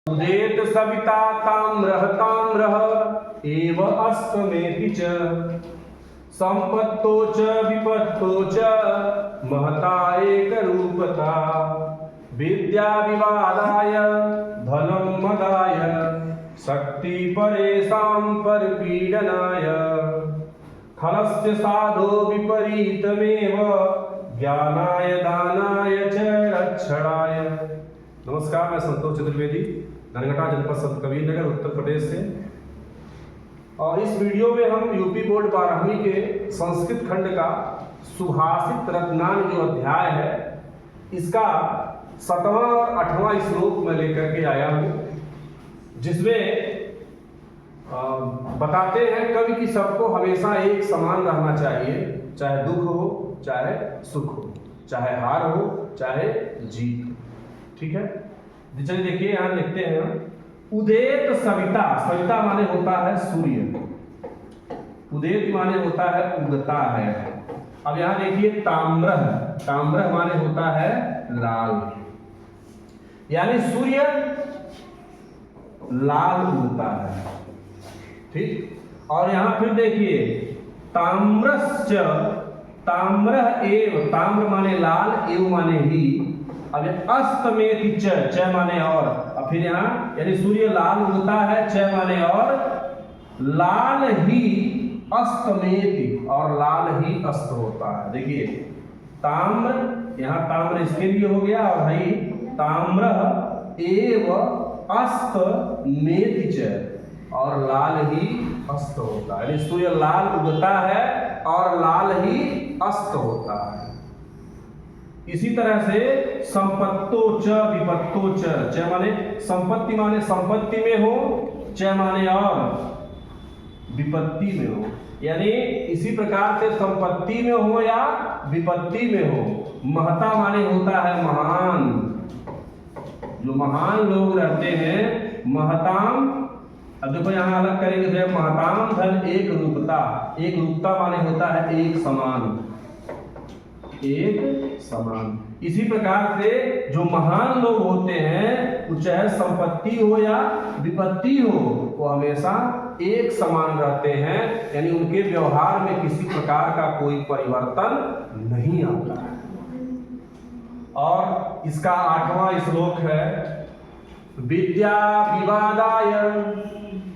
उदेत सविता ताम्रः ताम्रः एव अस्तमेति च संपत्तो च विपत्तो च महता एकरूपता विद्या विवादाय धनं मदाय शक्ति परेषां परिपीडनाय खलस्य साधो विपरीतमेव ज्ञानाय दानाय च रक्षणाय। नमस्कार, मैं संतोष चतुर्वेदी, नरगटा जनपद संत कबीर नगर उत्तर प्रदेश से। और इस वीडियो में हम यूपी बोर्ड 12वीं के संस्कृत खंड का सुभाषित रत्नान जो अध्याय है इसका 7वां और 8वां श्लोक में लेकर के आया हूँ, जिसमें बताते हैं कवि कि सबको हमेशा एक समान रहना चाहिए, चाहे दुख हो चाहे सुख हो, चाहे हार हो चाहे जीत हो। ठीक है, चलिए देखिए यहाँ लिखते हैं उदेत सविता। सविता माने होता है सूर्य, उदेत माने होता है उगता है। अब यहाँ देखिए ताम्रः, ताम्रः माने होता है लाल, यानी सूर्य लाल उगता है। ठीक, और यहाँ फिर देखिए ताम्रश्च, ताम्रः एव, ताम्र माने लाल, एव माने ही। अब अस्तमेति च माने और, फिर यहाँ यानी सूर्य लाल उगता है, च माने और, लाल ही अस्तमेति, और लाल ही अस्त होता है। देखिए ताम्र, यहाँ ताम्र इसके लिए हो गया, और भाई ताम्र एव अस्तमेति च, और लाल ही अस्त होता है। यानी सूर्य लाल उगता है और लाल ही अस्त होता है। इसी तरह से संपत्तो च विपत्तो च माने संपत्ति, माने संपत्ति में हो, च माने और विपत्ति में हो। यानी इसी प्रकार से संपत्ति में हो या विपत्ति में हो। महता माने होता है महान, जो महान लोग रहते हैं। महताम, अब देखो यहाँ अलग करेंगे तो महताम धन एक रूपता, एक रूपता माने होता है एक समान, एक समान। इसी प्रकार से जो महान लोग होते हैं, वो चाहे संपत्ति हो या विपत्ति हो, वो हमेशा एक समान रहते हैं, यानी उनके व्यवहार में किसी प्रकार का कोई परिवर्तन नहीं आता है। और इसका 8वां श्लोक है विद्या विवादाय,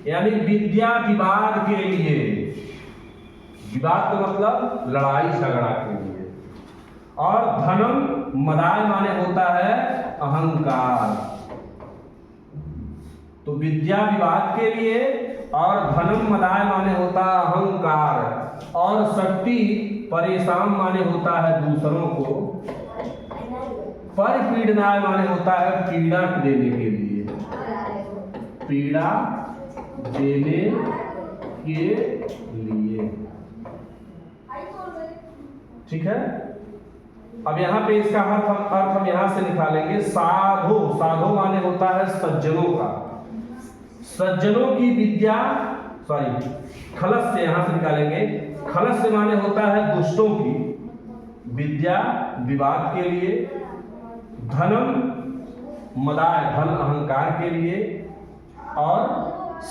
यानी विद्या विवाद के लिए, विवाद का मतलब लड़ाई झगड़ा के लिए। और धनम मदाय माने होता है अहंकार। तो विद्या विवाद के लिए, और धनम मदाय माने होता है अहंकार, और शक्ति परेशान माने होता है दूसरों को, परिपीडनाय माने होता है पीड़ा देने के लिए, पीड़ा देने के लिए। ठीक है, अब यहाँ पे इसका अर्थ हम यहाँ से निकालेंगे। साधो, साधो माने होता है सज्जनों का, सज्जनों की विद्या, सॉरी खलस से यहाँ से निकालेंगे, खलस से माने होता है दुष्टों की विद्या विवाद के लिए, धनम मदाय धन अहंकार के लिए, और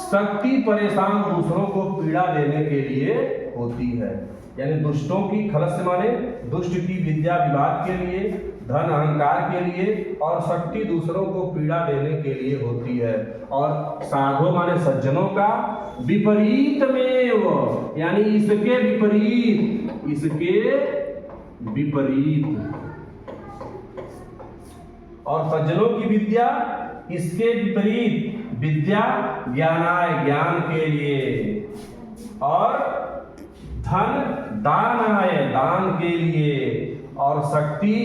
शक्ति परेशान दूसरों को पीड़ा देने के लिए होती है। यानी दुष्टों की, खलस से माने दुष्ट की विद्या विवाद के लिए, धन अहंकार के लिए, और शक्ति दूसरों को पीड़ा देने के लिए होती है। और साधो माने सज्जनों का, विपरीत में, यानी इसके विपरीत, इसके विपरीत। और सज्जनों की विद्या, इसके विपरीत विद्या ज्ञानाय, ज्ञान के लिए, और धन दानाय, दान के लिए, और शक्ति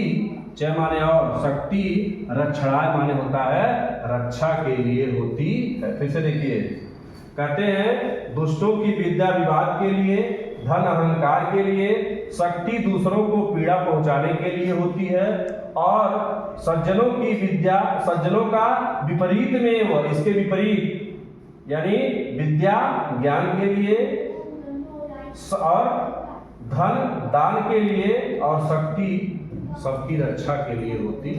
च माने और, शक्ति रक्षणाय माने होता है रक्षा के लिए होती है। फिर से देखिए, कहते हैं दुष्टों की विद्या विवाद के लिए, धन अहंकार के लिए, शक्ति दूसरों को पीड़ा पहुंचाने के लिए होती है, और सज्जनों की विद्या, सज्जनों का विपरीत में वो, इसके विपरीत, यानी विद्या ज्ञान के लिए, और धन दान के लिए, और शक्ति सबकी रक्षा के लिए होती